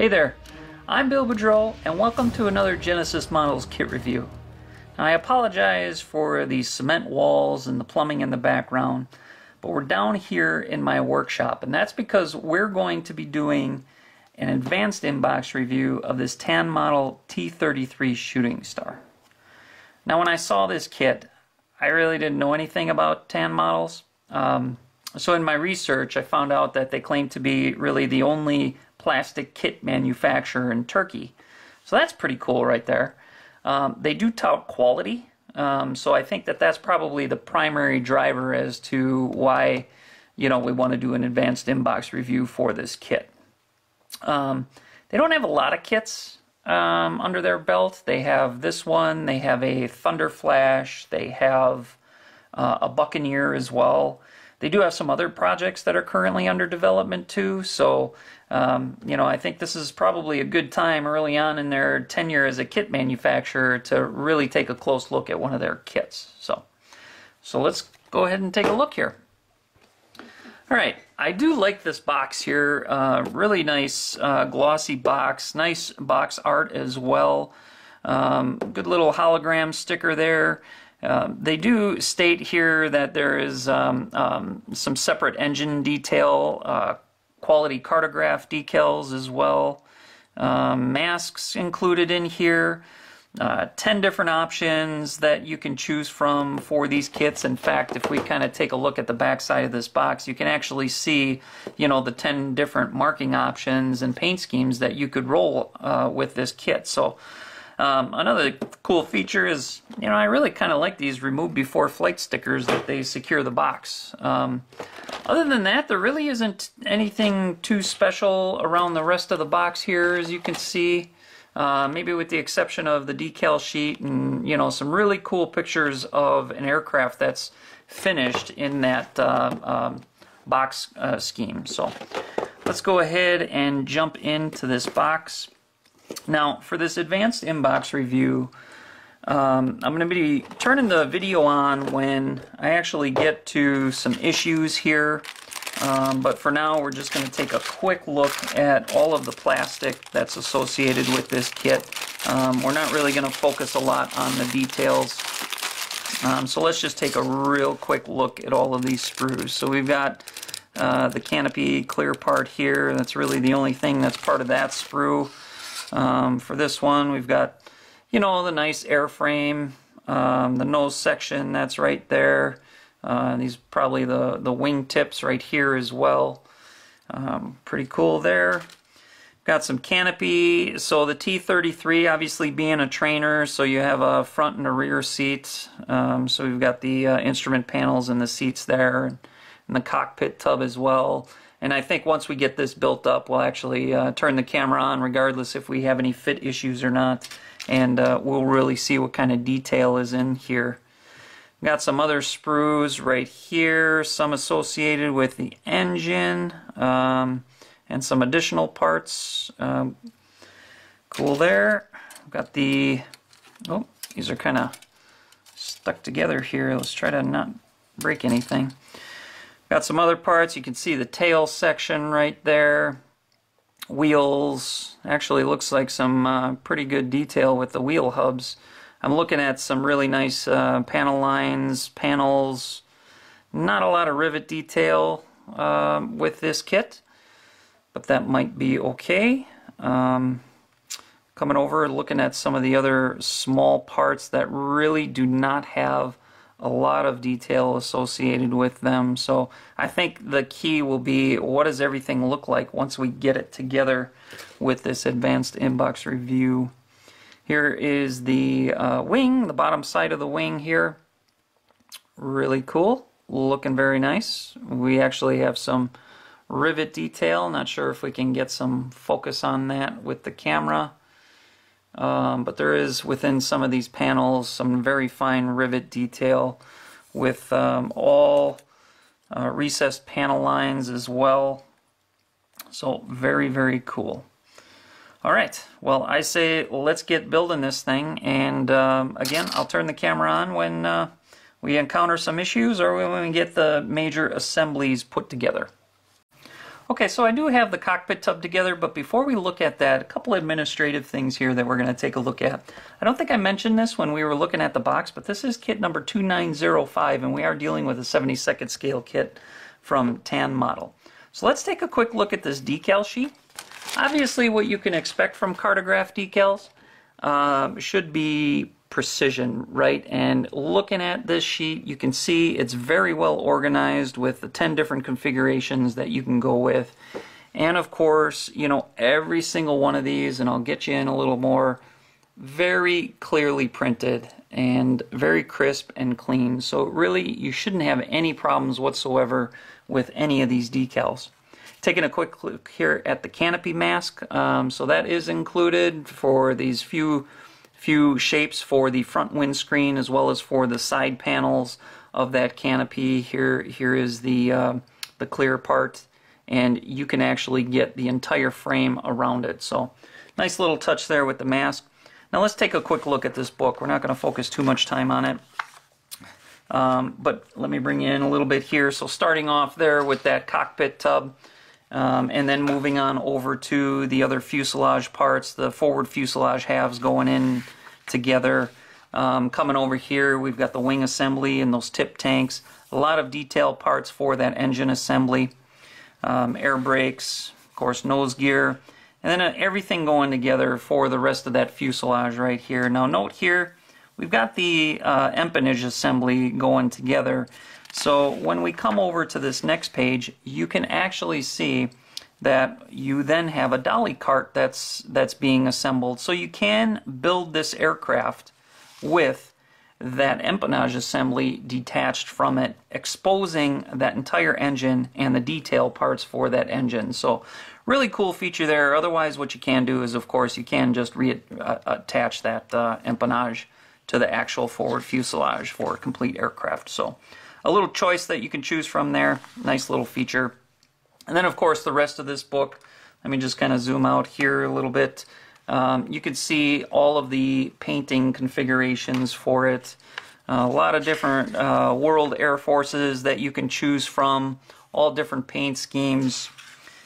Hey there, I'm Bill Boudreau and welcome to another Genesis Models kit review. Now, I apologize for the cement walls and the plumbing in the background, but we're down here in my workshop, and that's because we're going to be doing an advanced inbox review of this Tanmodel T-33 shooting star. Now, when I saw this kit, I really didn't know anything about Tanmodels. So in my research, I found out that they claim to be really the only plastic kit manufacturer in Turkey. So that's pretty cool right there. They do tout quality, so I think that that's probably the primary driver as to why, we want to do an advanced inbox review for this kit. They don't have a lot of kits under their belt. They have this one, they have a Thunder Flash, they have a Buccaneer as well. They do have some other projects that are currently under development too, so I think this is probably a good time early on in their tenure as a kit manufacturer to really take a close look at one of their kits. So let's go ahead and take a look here. Alright, I do like this box here. Really nice glossy box, nice box art as well. Good little hologram sticker there. They do state here that there is some separate engine detail, quality cartograph decals as well, masks included in here, 10 different options that you can choose from for these kits. In fact, if we kind of take a look at the back side of this box, you can actually see, the 10 different marking options and paint schemes that you could roll with this kit. So another cool feature is, I really kind of like these remove before flight stickers that they secure the box. Other than that, there really isn't anything too special around the rest of the box here, as you can see. Maybe with the exception of the decal sheet and, some really cool pictures of an aircraft that's finished in that box scheme. So let's go ahead and jump into this box. Now, for this advanced inbox review, I'm going to be turning the video on when I actually get to some issues here, but for now we're just going to take a quick look at all of the plastic that's associated with this kit. We're not really going to focus a lot on the details, so let's just take a real quick look at all of these screws. So we've got the canopy clear part here. That's really the only thing that's part of that sprue. For this one, we've got, the nice airframe, the nose section that's right there. These probably the wing tips right here as well. Pretty cool there. Got some canopy. So the T-33, obviously being a trainer, so you have a front and a rear seat. So we've got the instrument panels and the seats there, and the cockpit tub as well. And I think once we get this built up, we'll actually turn the camera on regardless if we have any fit issues or not, and we'll really see what kind of detail is in here. We've got some other sprues right here, some associated with the engine, and some additional parts. Cool there. We've got the, these are kind of stuck together here. Let's try to not break anything. Got some other parts. You can see the tail section right there. Wheels. Actually looks like some pretty good detail with the wheel hubs. I'm looking at some really nice panel lines, panels. Not a lot of rivet detail with this kit, but that might be okay. Coming over, looking at some of the other small parts that really do not have a lot of detail associated with them. So I think the key will be, what does everything look like once we get it together with this advanced inbox review. Here is the wing, the bottom side of the wing here. Really cool, looking very nice. We actually have some rivet detail. Not sure if we can get some focus on that with the camera. But there is within some of these panels some very fine rivet detail with all recessed panel lines as well. So very, very cool. Alright, well, I say let's get building this thing, and again, I'll turn the camera on when we encounter some issues or when we get the major assemblies put together. Okay, so I do have the cockpit tub together, but before we look at that, a couple administrative things here that we're going to take a look at. I don't think I mentioned this when we were looking at the box, but this is kit number 2905, and we are dealing with a 72nd scale kit from Tanmodel. So let's take a quick look at this decal sheet. Obviously, what you can expect from cartograph decals should be precision, right? And looking at this sheet, you can see it's very well organized with the 10 different configurations that you can go with. And of course, you know, every single one of these, and I'll get you in a little more, very clearly printed and very crisp and clean. So really, you shouldn't have any problems whatsoever with any of these decals. Taking a quick look here at the Canopy Mask. So that is included for these few shapes for the front windscreen as well as for the side panels of that canopy. Here is the clear part, and you can actually get the entire frame around it. So nice little touch there with the mask. Now let's take a quick look at this book. We're not going to focus too much time on it, but let me bring you in a little bit here. So starting off there with that cockpit tub, and then moving on over to the other fuselage parts, the forward fuselage halves going in together. Coming over here, we've got the wing assembly and those tip tanks. A lot of detail parts for that engine assembly. Air brakes, of course, nose gear, and then everything going together for the rest of that fuselage right here. Now note here, we've got the empennage assembly going together. So when we come over to this next page, you can actually see that you then have a dolly cart that's being assembled. So you can build this aircraft with that empennage assembly detached from it, exposing that entire engine and the detail parts for that engine. So really cool feature there. Otherwise, what you can do is, of course, you can just reattach that empennage to the actual forward fuselage for a complete aircraft. So a little choice that you can choose from there. Nice little feature. And then, of course, the rest of this book, let me just kind of zoom out here a little bit. You can see all of the painting configurations for it. A lot of different World Air Forces that you can choose from, all different paint schemes,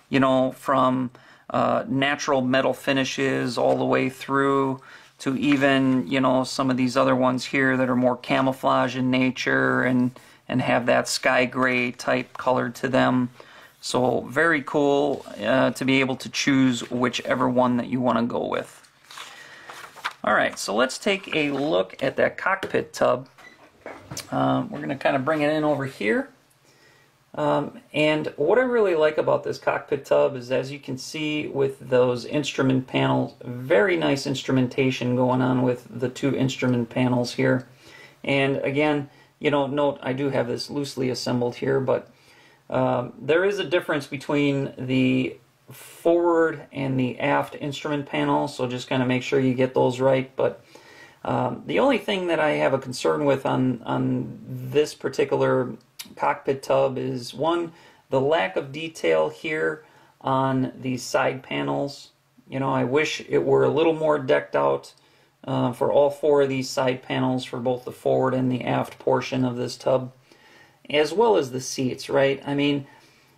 you know, from natural metal finishes all the way through to even, you know, some of these other ones here that are more camouflage in nature and have that sky gray type color to them. So very cool to be able to choose whichever one that you want to go with. Alright, so let's take a look at that cockpit tub. We're going to kind of bring it in over here. And what I really like about this cockpit tub is, as you can see with those instrument panels, very nice instrumentation going on with the two instrument panels here. And again, you know, note I do have this loosely assembled here, but there is a difference between the forward and the aft instrument panel, so just kind of make sure you get those right. But the only thing that I have a concern with on this particular cockpit tub is, one, the lack of detail here on the side panels. You know, I wish it were a little more decked out for all four of these side panels for both the forward and the aft portion of this tub, as well as the seats, right? I mean,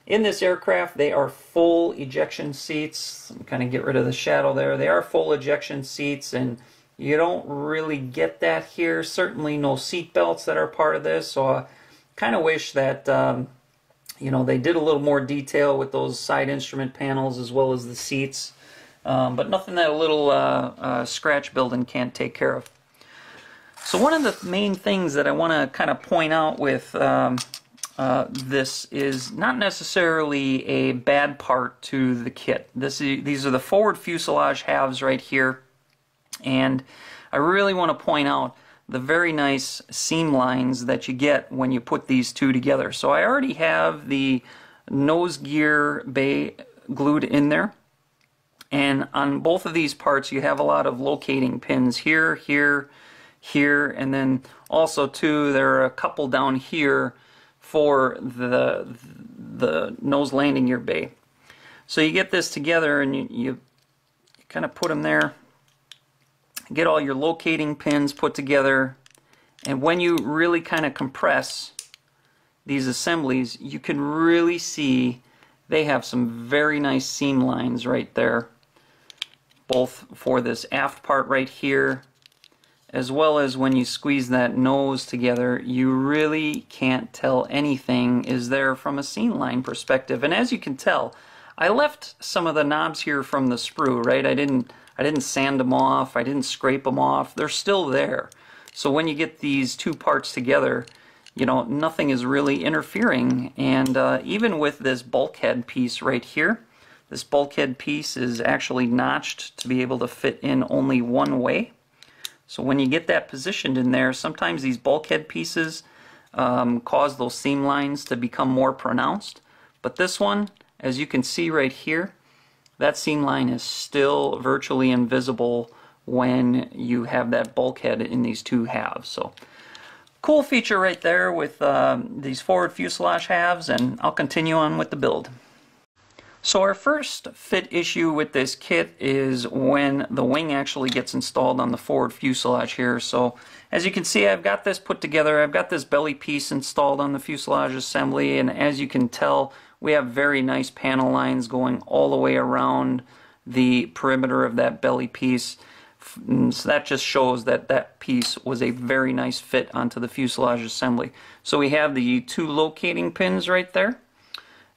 in this aircraft, they are full ejection seats. Kind of get rid of the shadow there. They are full ejection seats, and you don't really get that here. Certainly no seat belts that are part of this, so I kind of wish that you know, they did a little more detail with those side instrument panels as well as the seats, but nothing that a little scratch building can't take care of. So one of the main things that I want to kind of point out with this is not necessarily a bad part to the kit. These are the forward fuselage halves right here, and I really want to point out the very nice seam lines that you get when you put these two together. So I already have the nose gear bay glued in there, and on both of these parts you have a lot of locating pins here, here, here, and then also too there are a couple down here for the nose landing gear bay. So you get this together and you kind of put them there, get all your locating pins put together, and when you really kind of compress these assemblies, you can really see they have some very nice seam lines right there, both for this aft part right here, as well as when you squeeze that nose together, you really can't tell anything is there from a seam line perspective. And as you can tell, I left some of the knobs here from the sprue, right? I didn't sand them off, I didn't scrape them off. They're still there. So when you get these two parts together, you know, nothing is really interfering. And even with this bulkhead piece right here, this bulkhead piece is actually notched to be able to fit in only one way. So when you get that positioned in there, sometimes these bulkhead pieces cause those seam lines to become more pronounced. But this one, as you can see right here, that seam line is still virtually invisible when you have that bulkhead in these two halves. So cool feature right there with these forward fuselage halves, and I'll continue on with the build. So our first fit issue with this kit is when the wing actually gets installed on the forward fuselage here. So as you can see, I've got this put together. I've got this belly piece installed on the fuselage assembly, and as you can tell, we have very nice panel lines going all the way around the perimeter of that belly piece. So that just shows that that piece was a very nice fit onto the fuselage assembly. So we have the two locating pins right there,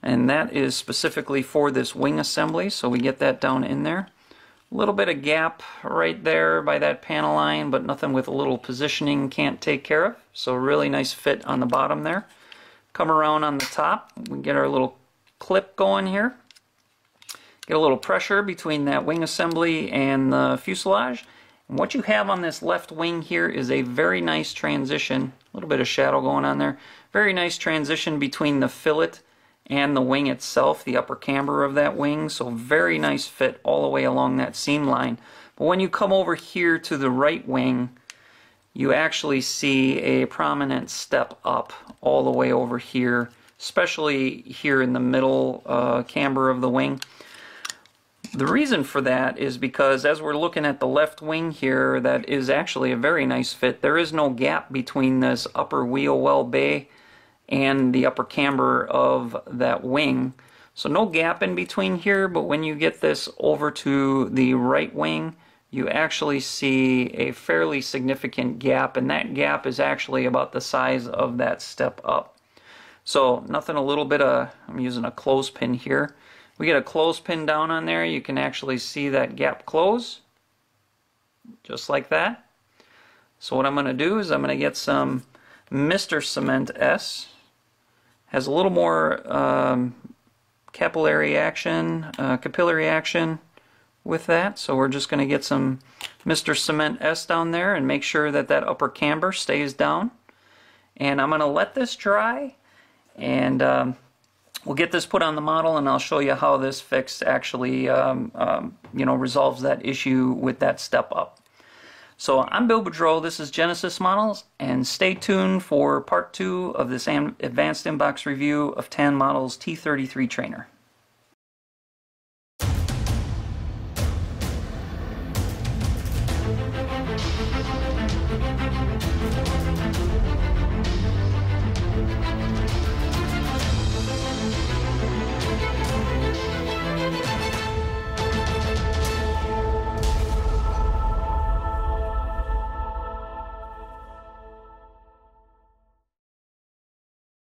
and that is specifically for this wing assembly, so we get that down in there. A little bit of gap right there by that panel line, but nothing with a little positioning can't take care of. So really nice fit on the bottom there. Come around on the top, we get our little clip going here. Get a little pressure between that wing assembly and the fuselage. And what you have on this left wing here is a very nice transition, a little bit of shadow going on there, very nice transition between the fillet and the wing itself, the upper camber of that wing. So very nice fit all the way along that seam line. But when you come over here to the right wing, you actually see a prominent step up all the way over here, especially here in the middle camber of the wing. The reason for that is because as we're looking at the left wing here, that is actually a very nice fit. There is no gap between this upper wheel well bay and the upper camber of that wing. So no gap in between here, but when you get this over to the right wing, you actually see a fairly significant gap, and that gap is actually about the size of that step up. So nothing, a little bit of, I'm using a clothespin here. We get a clothespin down on there, you can actually see that gap close, just like that. So what I'm going to do is I'm going to get some Mr. Cement S. Has a little more capillary action with that. So we're just going to get some Mr. Cement S down there and make sure that that upper camber stays down. And I'm going to let this dry, and we'll get this put on the model, and I'll show you how this fix actually resolves that issue with that step up. So I'm Bill Boudreau, this is Genesis Models, and stay tuned for part 2 of this advanced inbox review of Tanmodel's T-33 trainer.